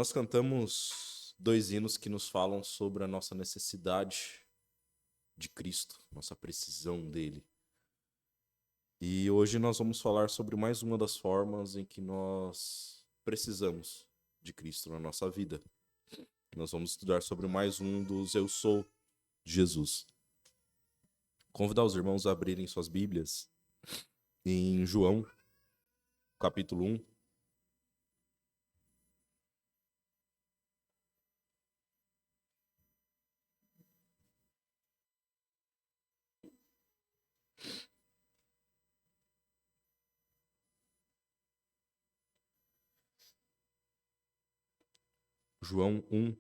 Nós cantamos dois hinos que nos falam sobre a nossa necessidade de Cristo, nossa precisão dele. E hoje nós vamos falar sobre mais uma das formas em que nós precisamos de Cristo na nossa vida. Nós vamos estudar sobre mais um dos Eu Sou de Jesus. Convidar os irmãos a abrirem suas Bíblias em João, capítulo 1. João 1,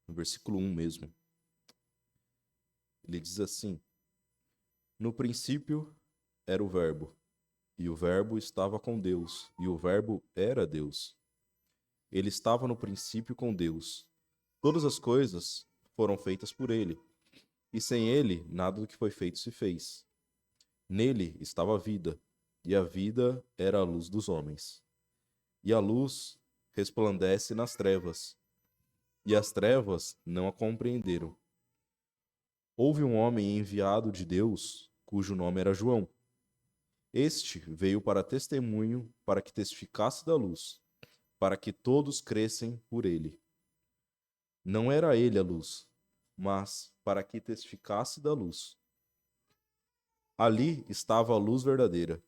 no versículo 1 mesmo. Ele diz assim: No princípio era o Verbo, e o Verbo estava com Deus, e o Verbo era Deus. Ele estava no princípio com Deus. Todas as coisas foram feitas por ele, e sem ele nada do que foi feito se fez. Nele estava a vida, e a vida era a luz dos homens. E a luz resplandece nas trevas, e as trevas não a compreenderam. Houve um homem enviado de Deus, cujo nome era João. Este veio para testemunho, para que testificasse da luz, para que todos crescem por ele. Não era ele a luz, mas para que testificasse da luz. Ali estava a luz verdadeira,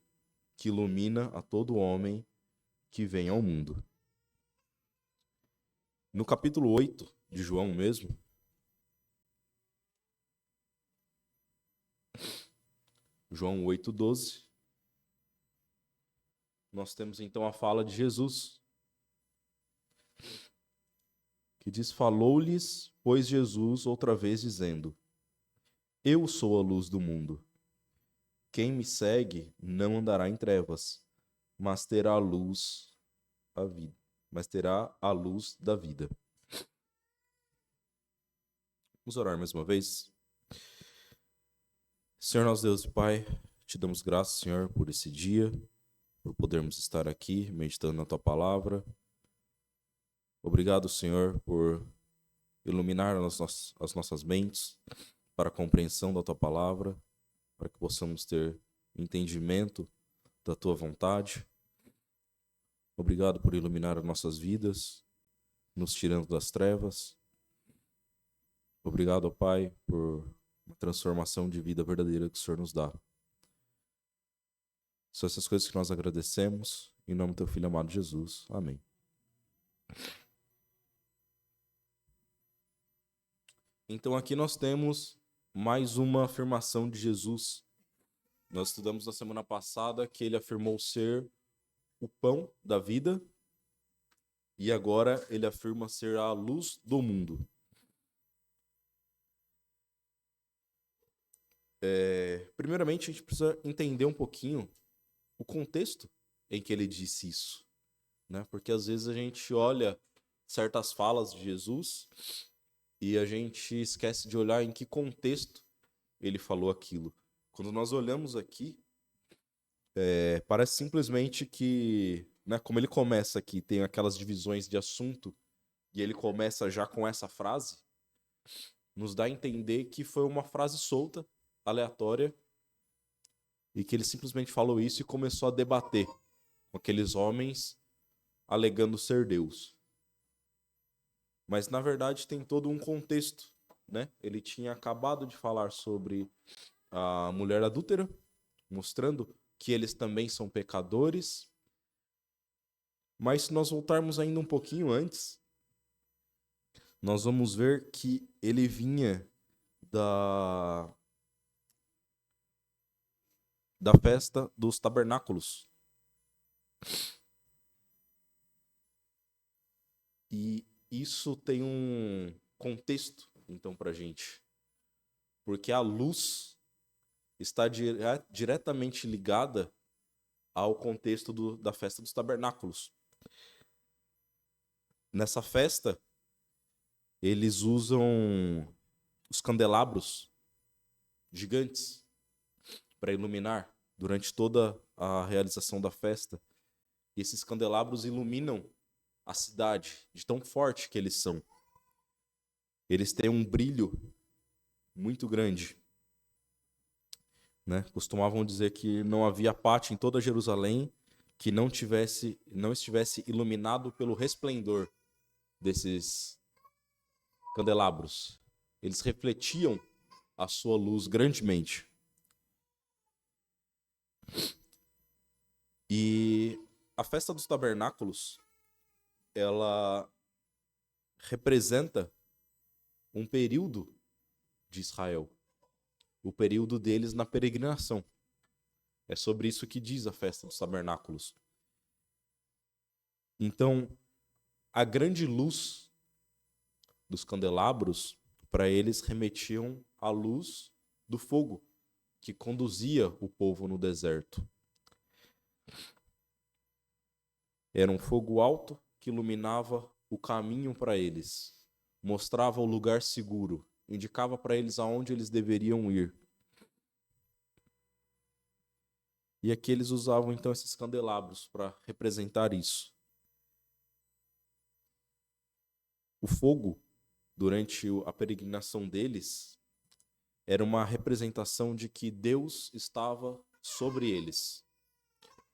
que ilumina a todo homem que vem ao mundo. No capítulo 8 de João mesmo, João 8:12, nós temos então a fala de Jesus, que diz: Falou-lhes, pois, Jesus outra vez, dizendo: Eu sou a luz do mundo. Quem me segue não andará em trevas, mas terá a luz da vida. Vamos orar mais uma vez. Senhor nosso Deus e Pai, te damos graças, Senhor, por esse dia, por podermos estar aqui meditando na tua palavra. Obrigado, Senhor, por iluminar as nossas mentes para a compreensão da tua palavra, para que possamos ter entendimento da tua vontade. Obrigado por iluminar as nossas vidas, nos tirando das trevas. Obrigado, Pai, por uma transformação de vida verdadeira que o Senhor nos dá. São essas coisas que nós agradecemos, em nome do teu Filho amado Jesus. Amém. Então aqui nós temos mais uma afirmação de Jesus. Nós estudamos na semana passada que ele afirmou ser o pão da vida e agora ele afirma ser a luz do mundo. Primeiramente, a gente precisa entender um pouquinho o contexto em que ele disse isso, né? Porque às vezes a gente olha certas falas de Jesus e a gente esquece de olhar em que contexto ele falou aquilo. Quando nós olhamos aqui, parece simplesmente que, né, como ele começa aqui, tem aquelas divisões de assunto e ele começa já com essa frase, nos dá a entender que foi uma frase solta, aleatória, e que ele simplesmente falou isso e começou a debater com aqueles homens alegando ser Deus. Mas, na verdade, tem todo um contexto, né? Ele tinha acabado de falar sobre a mulher adúltera, mostrando que eles também são pecadores. Mas se nós voltarmos ainda um pouquinho antes, nós vamos ver que ele vinha da festa dos tabernáculos. E isso tem um contexto, então, para a gente. Porque a luz está diretamente ligada ao contexto da festa dos tabernáculos. Nessa festa, eles usam os candelabros gigantes para iluminar durante toda a realização da festa. E esses candelabros iluminam a cidade, de tão forte que eles são. Eles têm um brilho muito grande, né? Costumavam dizer que não havia pátio em toda Jerusalém que não estivesse iluminado pelo resplendor desses candelabros. Eles refletiam a sua luz grandemente. E a festa dos tabernáculos, ela representa um período de Israel, o período deles na peregrinação. É sobre isso que diz a festa dos tabernáculos. Então, a grande luz dos candelabros, para eles, remetiam à luz do fogo que conduzia o povo no deserto. Era um fogo alto que iluminava o caminho para eles, mostrava o lugar seguro, indicava para eles aonde eles deveriam ir. E aqui eles usavam então esses candelabros para representar isso. O fogo, durante a peregrinação deles, era uma representação de que Deus estava sobre eles,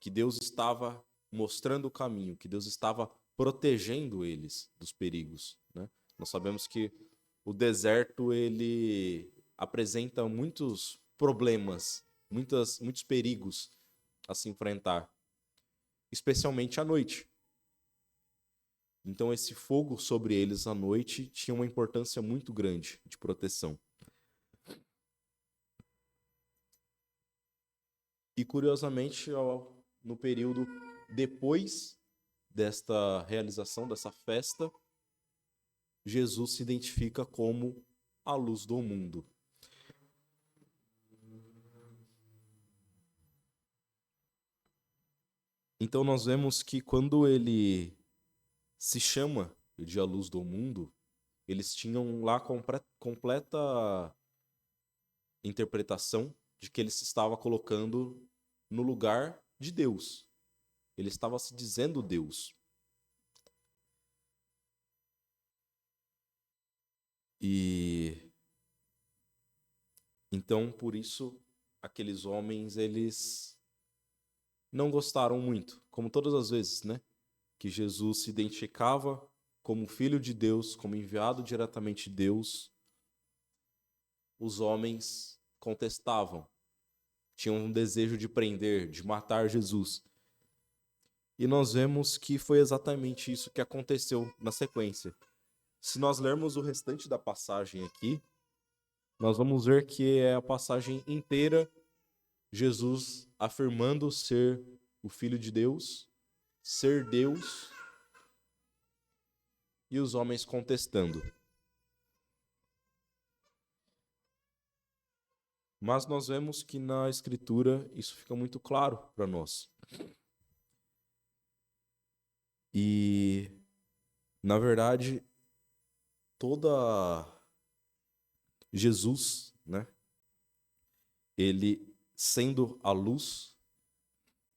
que Deus estava mostrando o caminho, que Deus estava protegendo eles dos perigos, né? Nós sabemos que o deserto ele apresenta muitos problemas, muitos perigos a se enfrentar, especialmente à noite. Então esse fogo sobre eles à noite tinha uma importância muito grande de proteção. E curiosamente, no período depois desta realização, dessa festa, Jesus se identifica como a luz do mundo. Então nós vemos que quando ele se chama de a luz do mundo, eles tinham lá completa interpretação de que ele se estava colocando no lugar de Deus. Ele estava se dizendo Deus. E então, por isso, aqueles homens, eles não gostaram muito, como todas as vezes, né? Que Jesus se identificava como filho de Deus, como enviado diretamente de Deus. Os homens contestavam, tinham um desejo de prender, de matar Jesus. E nós vemos que foi exatamente isso que aconteceu na sequência. Se nós lermos o restante da passagem aqui, nós vamos ver que é a passagem inteira Jesus afirmando ser o Filho de Deus, ser Deus, e os homens contestando. Mas nós vemos que na Escritura isso fica muito claro para nós. E, na verdade, toda Jesus, né? Ele sendo a luz,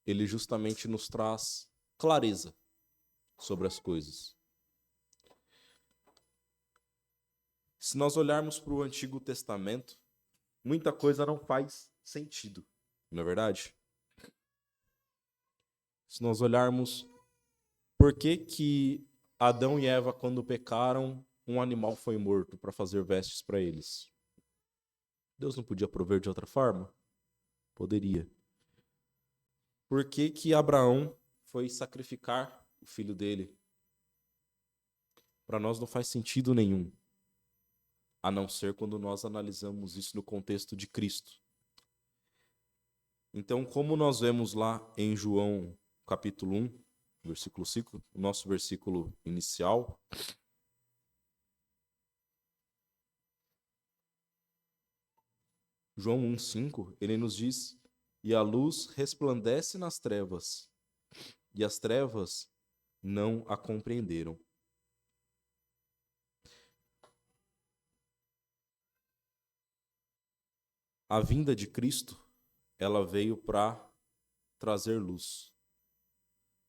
ele justamente nos traz clareza sobre as coisas. Se nós olharmos para o Antigo Testamento, muita coisa não faz sentido, não é verdade? Se nós olharmos por que Adão e Eva, quando pecaram, um animal foi morto para fazer vestes para eles. Deus não podia prover de outra forma? Poderia. Por que Abraão foi sacrificar o filho dele? Para nós não faz sentido nenhum, a não ser quando nós analisamos isso no contexto de Cristo. Então, como nós vemos lá em João capítulo 1, versículo 5, o nosso versículo inicial, João 1,5, ele nos diz: e a luz resplandece nas trevas, e as trevas não a compreenderam. A vinda de Cristo, ela veio para trazer luz.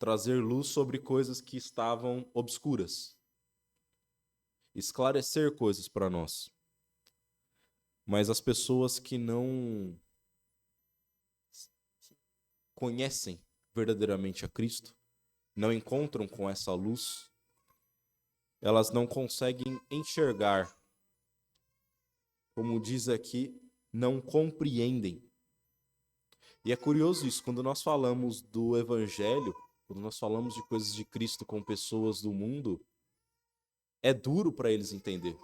trazer luz sobre coisas que estavam obscuras, esclarecer coisas para nós. Mas as pessoas que não conhecem verdadeiramente a Cristo, não encontram com essa luz, elas não conseguem enxergar, como diz aqui, não compreendem. E é curioso isso, quando nós falamos do Evangelho, quando nós falamos de coisas de Cristo com pessoas do mundo, é duro para eles entender,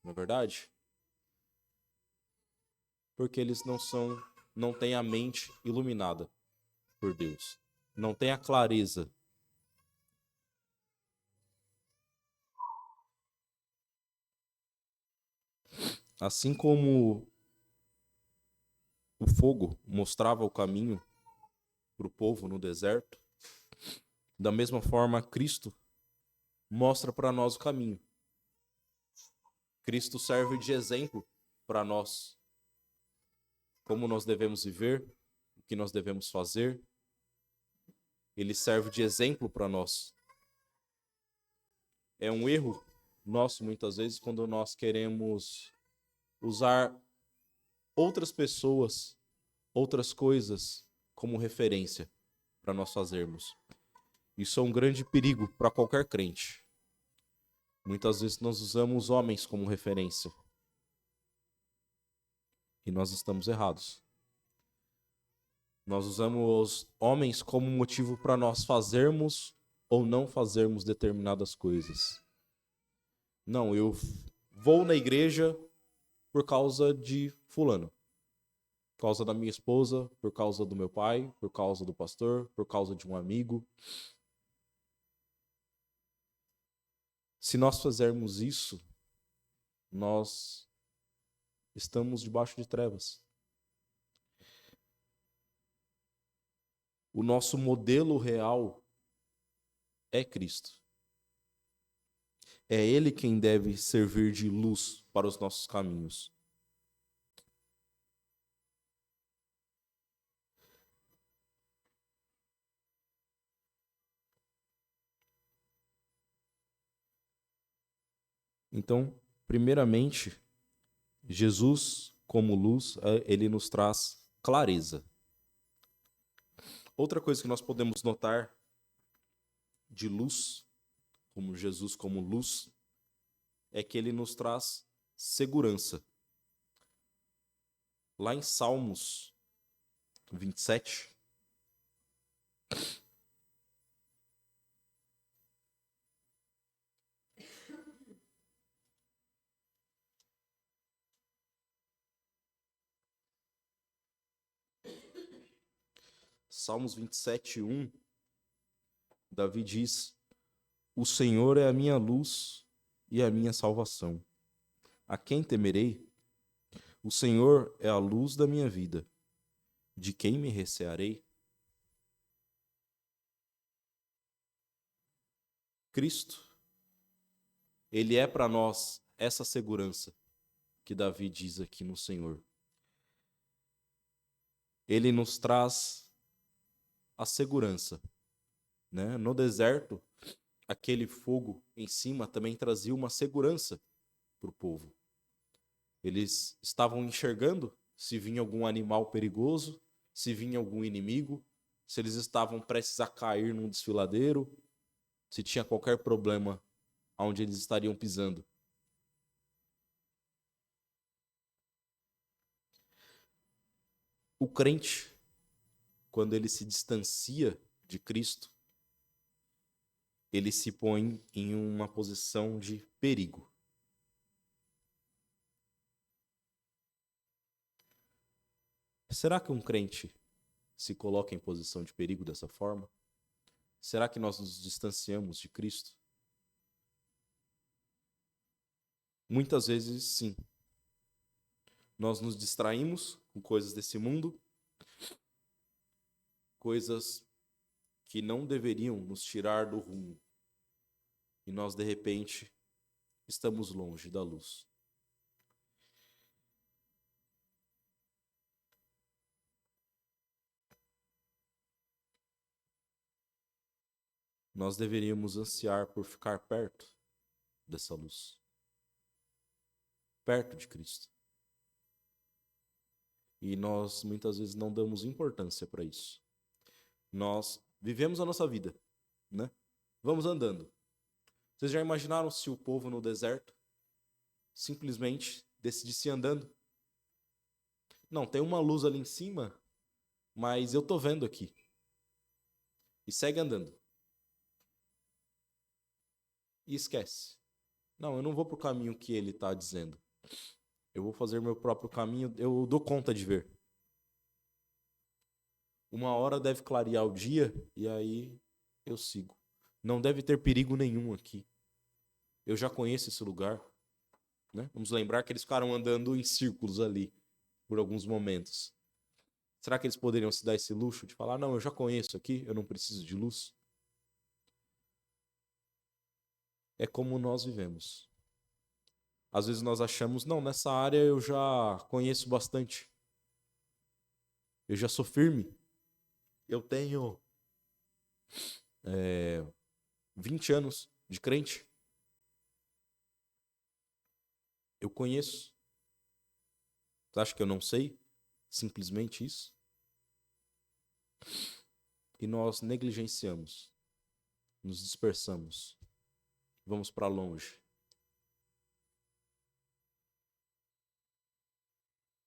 não é verdade? Porque eles não têm a mente iluminada por Deus, não têm a clareza. Assim como o fogo mostrava o caminho para o povo no deserto, da mesma forma Cristo mostra para nós o caminho. Cristo serve de exemplo para nós, como nós devemos viver, o que nós devemos fazer. Ele serve de exemplo para nós. É um erro nosso, muitas vezes, quando nós queremos usar outras pessoas, outras coisas como referência para nós fazermos. Isso é um grande perigo para qualquer crente. Muitas vezes nós usamos homens como referência. E nós estamos errados. Nós usamos homens como motivo para nós fazermos ou não fazermos determinadas coisas. Não, eu vou na igreja por causa de fulano. Por causa da minha esposa, por causa do meu pai, por causa do pastor, por causa de um amigo. Se nós fizermos isso, nós estamos debaixo de trevas. O nosso modelo real é Cristo. É Ele quem deve servir de luz para os nossos caminhos. Então, primeiramente, Jesus, como luz, ele nos traz clareza. Outra coisa que nós podemos notar de luz, como Jesus como luz, é que ele nos traz segurança. Lá em Salmos 27, Salmos 27, 1, Davi diz: O Senhor é a minha luz e a minha salvação. A quem temerei? O Senhor é a luz da minha vida. De quem me recearei? Cristo, ele é para nós essa segurança que Davi diz aqui no Senhor. Ele nos traz a segurança, né? No deserto, aquele fogo em cima também trazia uma segurança para o povo. Eles estavam enxergando se vinha algum animal perigoso, se vinha algum inimigo, se eles estavam prestes a cair num desfiladeiro, se tinha qualquer problema onde eles estariam pisando. O crente, quando ele se distancia de Cristo, ele se põe em uma posição de perigo. Será que um crente se coloca em posição de perigo dessa forma? Será que nós nos distanciamos de Cristo? Muitas vezes, sim. Nós nos distraímos com coisas desse mundo, coisas que não deveriam nos tirar do rumo. E nós, de repente, estamos longe da luz. nós deveríamos ansiar por ficar perto dessa luz, perto de Cristo. E nós muitas vezes não damos importância para isso. Nós vivemos a nossa vida, né? Vamos andando. Vocês já imaginaram se o povo no deserto simplesmente decidisse ir andando? Não, tem uma luz ali em cima, mas eu tô vendo aqui. E segue andando. E esquece. Não, eu não vou pro caminho que ele está dizendo. Eu vou fazer meu próprio caminho, eu dou conta de ver. Uma hora deve clarear o dia e aí eu sigo. Não deve ter perigo nenhum aqui. Eu já conheço esse lugar, né? Vamos lembrar que eles ficaram andando em círculos ali por alguns momentos. Será que eles poderiam se dar esse luxo de falar, não, eu já conheço aqui, eu não preciso de luz? É como nós vivemos. Às vezes nós achamos, não, nessa área eu já conheço bastante. Eu já sou firme. Eu tenho 20 anos de crente. Eu conheço. Você acha que eu não sei? Simplesmente isso? E nós negligenciamos, nos dispersamos, vamos para longe.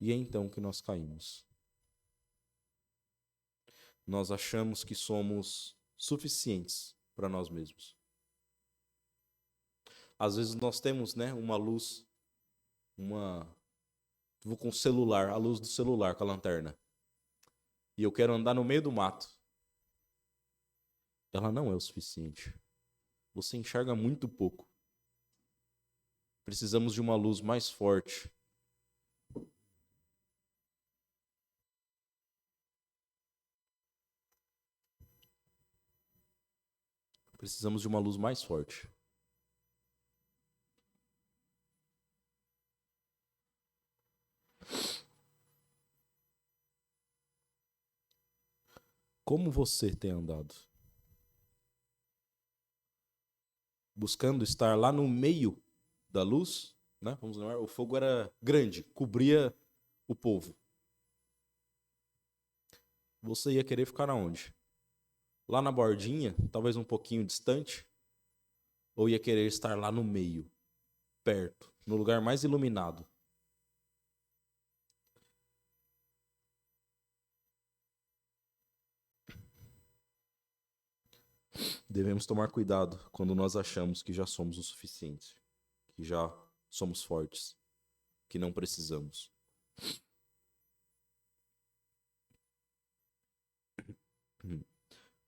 E é então que nós caímos. Nós achamos que somos suficientes para nós mesmos. Às vezes nós temos, né, uma luz, vou com o celular, a luz do celular com a lanterna. E eu quero andar no meio do mato. Ela não é o suficiente. Você enxerga muito pouco. Precisamos de uma luz mais forte. Precisamos de uma luz mais forte. Como você tem andado? Buscando estar lá no meio da luz, né? Vamos lembrar, o fogo era grande, cobria o povo. Você ia querer ficar aonde? Lá na bordinha, talvez um pouquinho distante? Ou ia querer estar lá no meio, perto, no lugar mais iluminado? Devemos tomar cuidado quando nós achamos que já somos o suficiente, que já somos fortes, que não precisamos.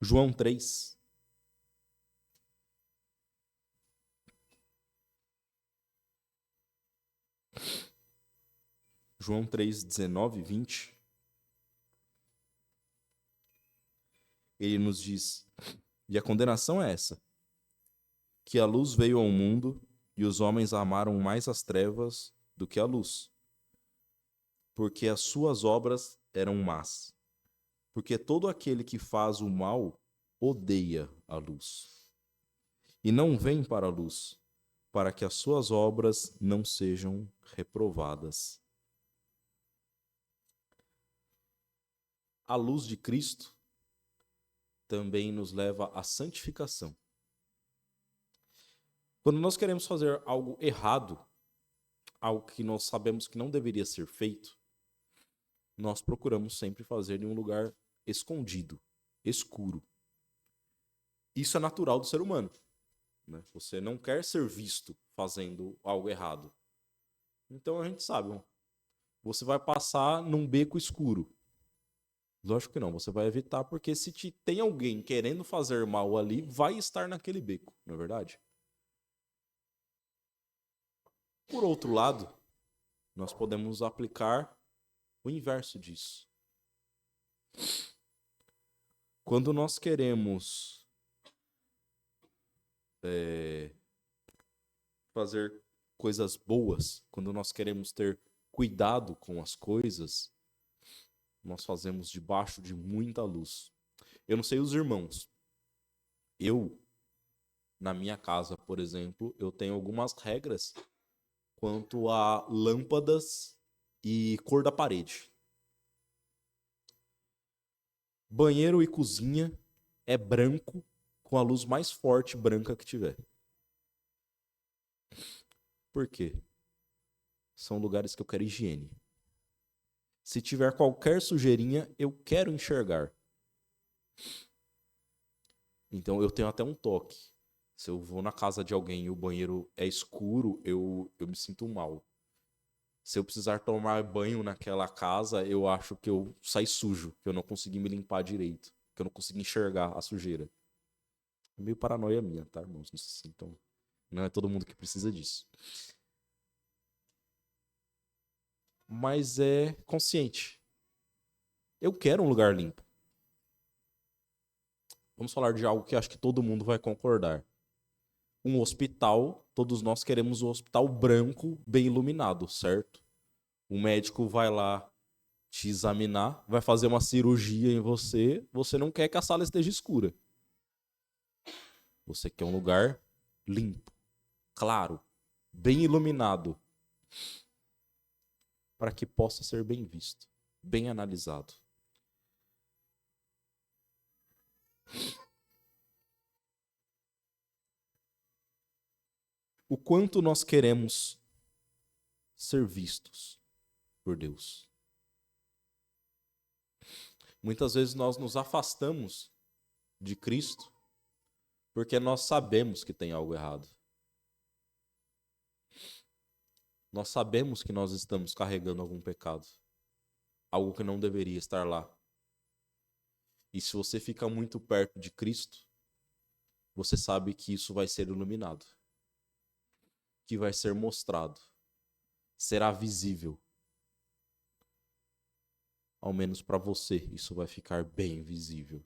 João 3. João 3, 19 e 20. Ele nos diz: e a condenação é essa, que a luz veio ao mundo e os homens amaram mais as trevas do que a luz, porque as suas obras eram más. Porque todo aquele que faz o mal odeia a luz e não vem para a luz, para que as suas obras não sejam reprovadas. A luz de Cristo também nos leva à santificação. Quando nós queremos fazer algo errado, algo que nós sabemos que não deveria ser feito, nós procuramos sempre fazer em um lugar escondido, escuro. Isso é natural do ser humano, né? Você não quer ser visto fazendo algo errado. Então a gente sabe, você vai passar num beco escuro. Lógico que não, você vai evitar, porque se tem alguém querendo fazer mal ali, vai estar naquele beco, não é verdade? Por outro lado, nós podemos aplicar o inverso disso. Quando nós queremos fazer coisas boas, quando nós queremos ter cuidado com as coisas, nós fazemos debaixo de muita luz. Eu não sei os irmãos. Eu Na minha casa, por exemplo, eu tenho algumas regras quanto a lâmpadas e cor da parede. Banheiro e cozinha é branco com a luz mais forte branca que tiver. Por quê? São lugares que eu quero higiene. Se tiver qualquer sujeirinha, eu quero enxergar. Então eu tenho até um toque. Se eu vou na casa de alguém e o banheiro é escuro, eu me sinto mal. Se eu precisar tomar banho naquela casa, eu acho que eu saí sujo, que eu não consegui me limpar direito, que eu não consegui enxergar a sujeira. É meio paranoia minha, tá, irmãos? Não se sintam. Não é todo mundo que precisa disso. Mas é consciente. Eu quero um lugar limpo. Vamos falar de algo que acho que todo mundo vai concordar. Um hospital, todos nós queremos um hospital branco, bem iluminado, certo? O médico vai lá te examinar, vai fazer uma cirurgia em você, você não quer que a sala esteja escura. Você quer um lugar limpo, claro, bem iluminado, para que possa ser bem visto, bem analisado. O quanto nós queremos ser vistos por Deus. Muitas vezes nós nos afastamos de Cristo porque nós sabemos que tem algo errado. Nós sabemos que nós estamos carregando algum pecado, algo que não deveria estar lá. E se você fica muito perto de Cristo, você sabe que isso vai ser iluminado, que vai ser mostrado, será visível. Ao menos para você, isso vai ficar bem visível.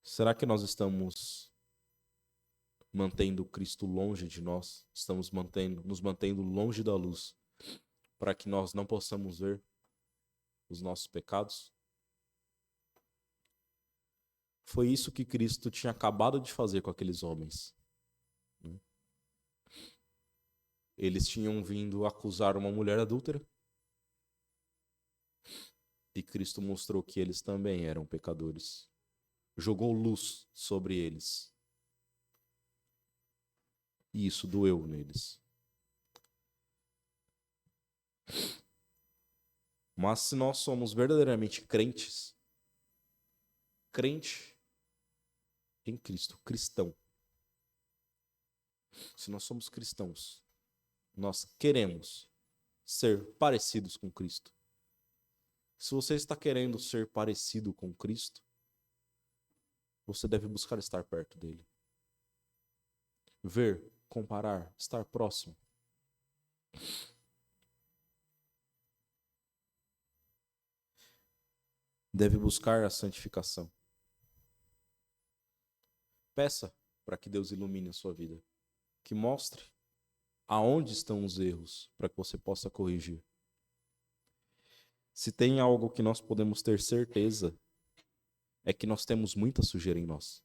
Será que nós estamos mantendo Cristo longe de nós? Estamos nos mantendo longe da luz para que nós não possamos ver os nossos pecados? Foi isso que Cristo tinha acabado de fazer com aqueles homens. Eles tinham vindo acusar uma mulher adúltera e Cristo mostrou que eles também eram pecadores. Jogou luz sobre eles. E isso doeu neles. Mas se nós somos verdadeiramente crentes, crente em Cristo, cristão, se nós somos cristãos, nós queremos ser parecidos com Cristo. Se você está querendo ser parecido com Cristo, você deve buscar estar perto dele. Ver, comparar, estar próximo. Deve buscar a santificação. Peça para que Deus ilumine a sua vida, que mostre aonde estão os erros para que você possa corrigir. Se tem algo que nós podemos ter certeza, é que nós temos muita sujeira em nós.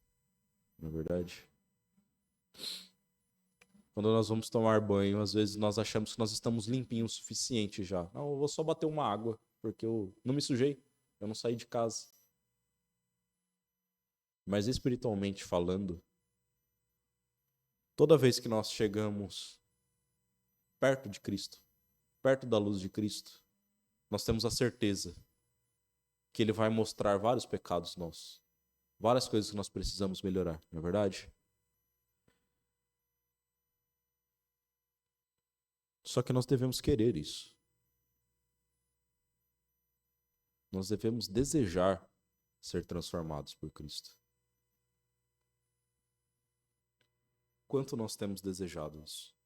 Não é verdade? Quando nós vamos tomar banho, às vezes nós achamos que nós estamos limpinhos o suficiente já. Não, eu vou só bater uma água, porque eu não me sujei, eu não saí de casa. Mas espiritualmente falando, toda vez que nós chegamos perto de Cristo, perto da luz de Cristo, nós temos a certeza que Ele vai mostrar vários pecados nossos, várias coisas que nós precisamos melhorar, não é verdade? Só que nós devemos querer isso. Nós devemos desejar ser transformados por Cristo. Quanto nós temos desejado isso?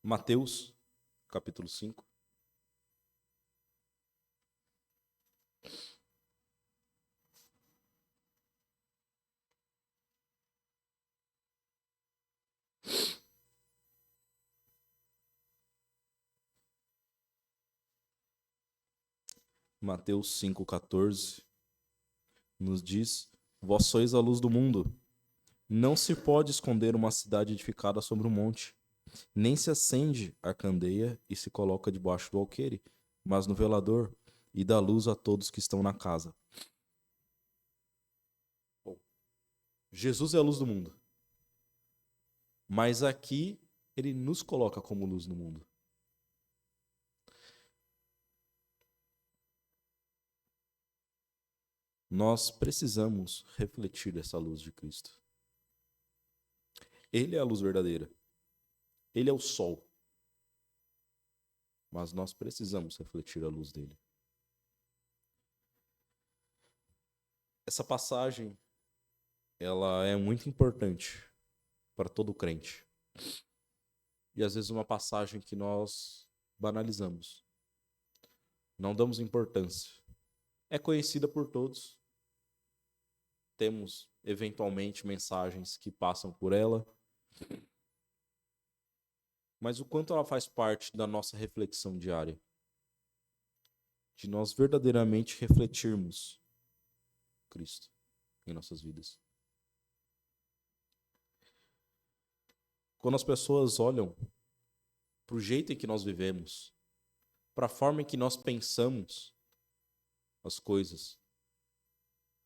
Mateus, capítulo 5. Mateus 5,14 nos diz: Vós sois a luz do mundo. Não se pode esconder uma cidade edificada sobre um monte, nem se acende a candeia e se coloca debaixo do alqueire, mas no velador, e dá luz a todos que estão na casa. Bom, Jesus é a luz do mundo. Mas aqui ele nos coloca como luz no mundo. Nós precisamos refletir essa luz de Cristo. Ele é a luz verdadeira. Ele é o sol. Mas nós precisamos refletir a luz dele. Essa passagem, ela é muito importante para todo crente. E às vezes uma passagem que nós banalizamos. Não damos importância. É conhecida por todos. Temos, eventualmente, mensagens que passam por ela. Mas o quanto ela faz parte da nossa reflexão diária? De nós verdadeiramente refletirmos Cristo em nossas vidas. Quando as pessoas olham para o jeito em que nós vivemos, para a forma em que nós pensamos as coisas,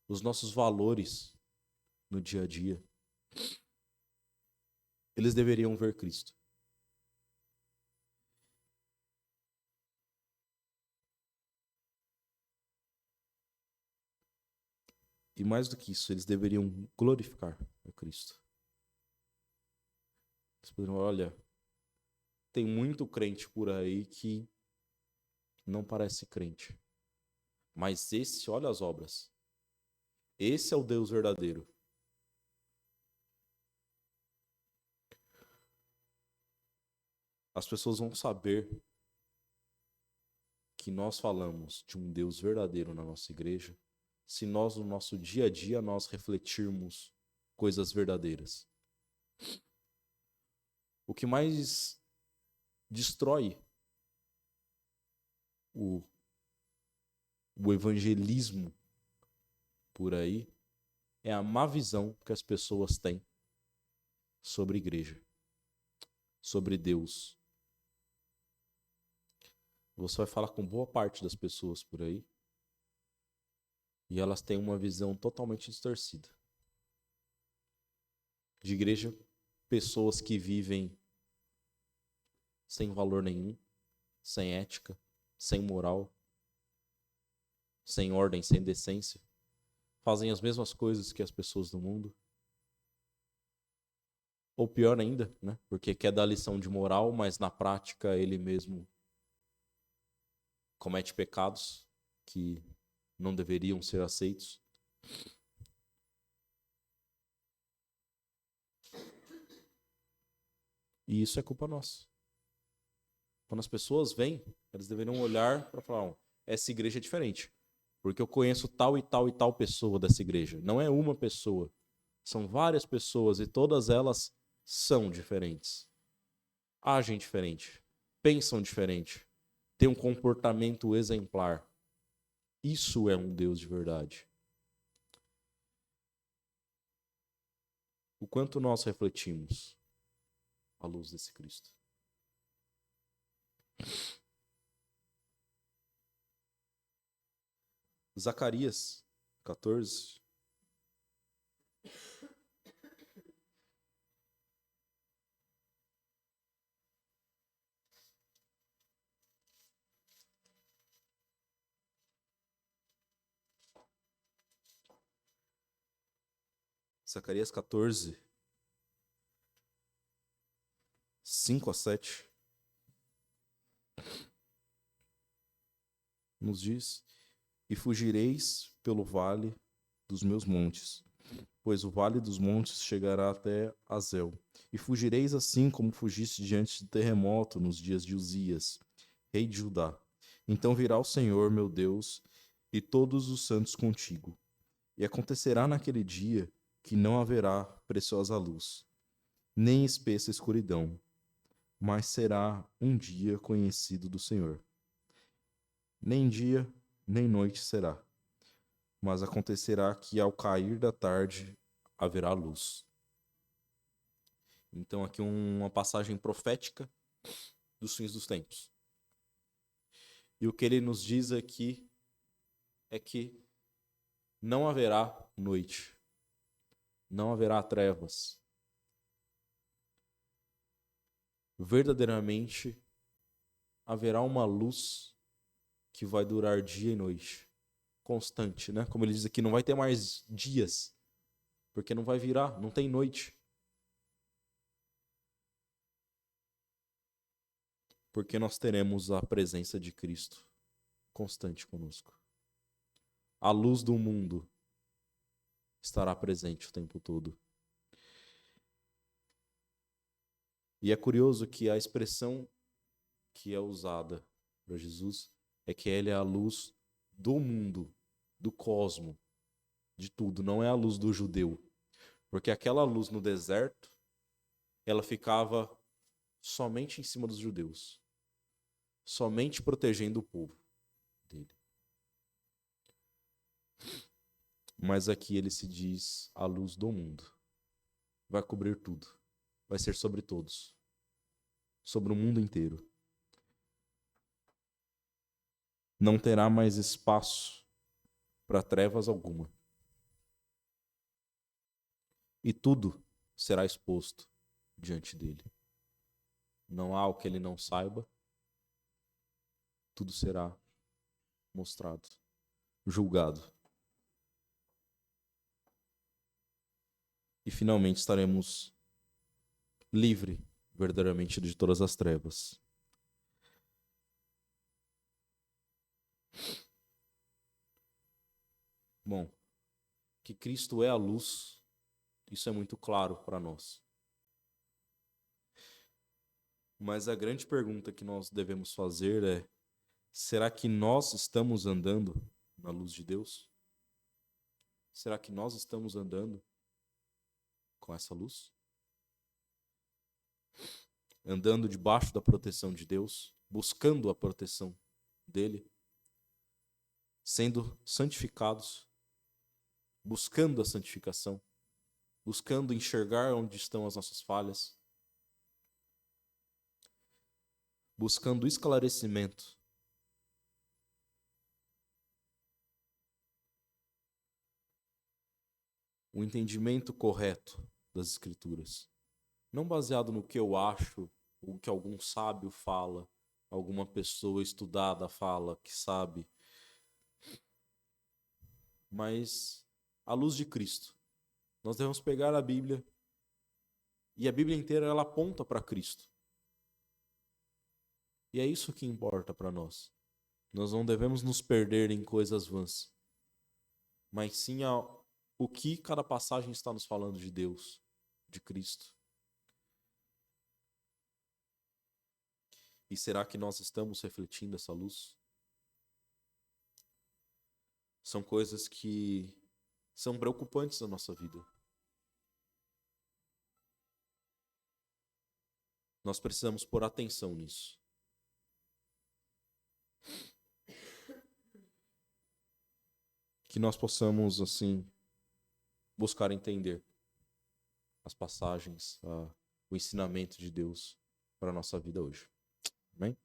os nossos valores no dia a dia, eles deveriam ver Cristo. E mais do que isso, eles deveriam glorificar a Cristo. Eles poderiam, olha, tem muito crente por aí que não parece crente. Mas esse, olha as obras. Esse é o Deus verdadeiro. As pessoas vão saber que nós falamos de um Deus verdadeiro na nossa igreja se nós, no nosso dia a dia, nós refletirmos coisas verdadeiras. O que mais destrói o evangelismo por aí é a má visão que as pessoas têm sobre a igreja, sobre Deus. Você vai falar com boa parte das pessoas por aí e elas têm uma visão totalmente distorcida. De igreja, pessoas que vivem sem valor nenhum, sem ética, sem moral, sem ordem, sem decência, fazem as mesmas coisas que as pessoas do mundo. Ou pior ainda, né? Porque quer dar lição de moral, mas na prática ele mesmo comete pecados que não deveriam ser aceitos. E isso é culpa nossa. Quando as pessoas vêm, elas deveriam olhar para falar, essa igreja é diferente. Porque eu conheço tal e tal e tal pessoa dessa igreja. Não é uma pessoa. São várias pessoas e todas elas são diferentes. Agem diferente. Pensam diferente. Têm um comportamento exemplar. Isso é um Deus de verdade. O quanto nós refletimos à luz desse Cristo. Zacarias 14. Zacarias 14, 5-7, nos diz: E fugireis pelo vale dos meus montes, pois o vale dos montes chegará até Azel. E fugireis assim como fugiste diante do terremoto nos dias de Uzias, rei de Judá. Então virá o Senhor, meu Deus, e todos os santos contigo. E acontecerá naquele dia que não haverá preciosa luz, nem espessa escuridão, mas será um dia conhecido do Senhor. Nem dia, nem noite será, mas acontecerá que ao cair da tarde haverá luz. Então aqui uma passagem profética dos fins dos tempos. E o que ele nos diz aqui é que não haverá noite, não haverá trevas. Verdadeiramente haverá uma luz que vai durar dia e noite, constante, né? Como ele diz aqui, não vai ter mais dias, porque não vai virar, não tem noite. Porque nós teremos a presença de Cristo constante conosco. A luz do mundo estará presente o tempo todo. E é curioso que a expressão que é usada para Jesus é que ele é a luz do mundo, do cosmo, de tudo, não é a luz do judeu. Porque aquela luz no deserto, ela ficava somente em cima dos judeus, somente protegendo o povo dele. Mas aqui ele se diz a luz do mundo. Vai cobrir tudo. Vai ser sobre todos. Sobre o mundo inteiro. Não terá mais espaço para trevas alguma. E tudo será exposto diante dele. Não há o que ele não saiba. Tudo será mostrado, julgado. E finalmente estaremos livres verdadeiramente de todas as trevas. Bom, que Cristo é a luz, isso é muito claro para nós. Mas a grande pergunta que nós devemos fazer é: será que nós estamos andando na luz de Deus? Será que nós estamos andando com essa luz? Andando debaixo da proteção de Deus, buscando a proteção dele, sendo santificados, buscando a santificação, buscando enxergar onde estão as nossas falhas, buscando esclarecimento. O entendimento correto das Escrituras. Não baseado no que eu acho, ou que algum sábio fala, alguma pessoa estudada fala, que sabe, mas à luz de Cristo. Nós devemos pegar a Bíblia, e a Bíblia inteira ela aponta para Cristo. E é isso que importa para nós. Nós não devemos nos perder em coisas vãs, mas sim o que cada passagem está nos falando de Deus, de Cristo. E será que nós estamos refletindo essa luz? São coisas que são preocupantes na nossa vida. Nós precisamos pôr atenção nisso. Que nós possamos, assim, buscar entender as passagens, o ensinamento de Deus para a nossa vida hoje. Amém?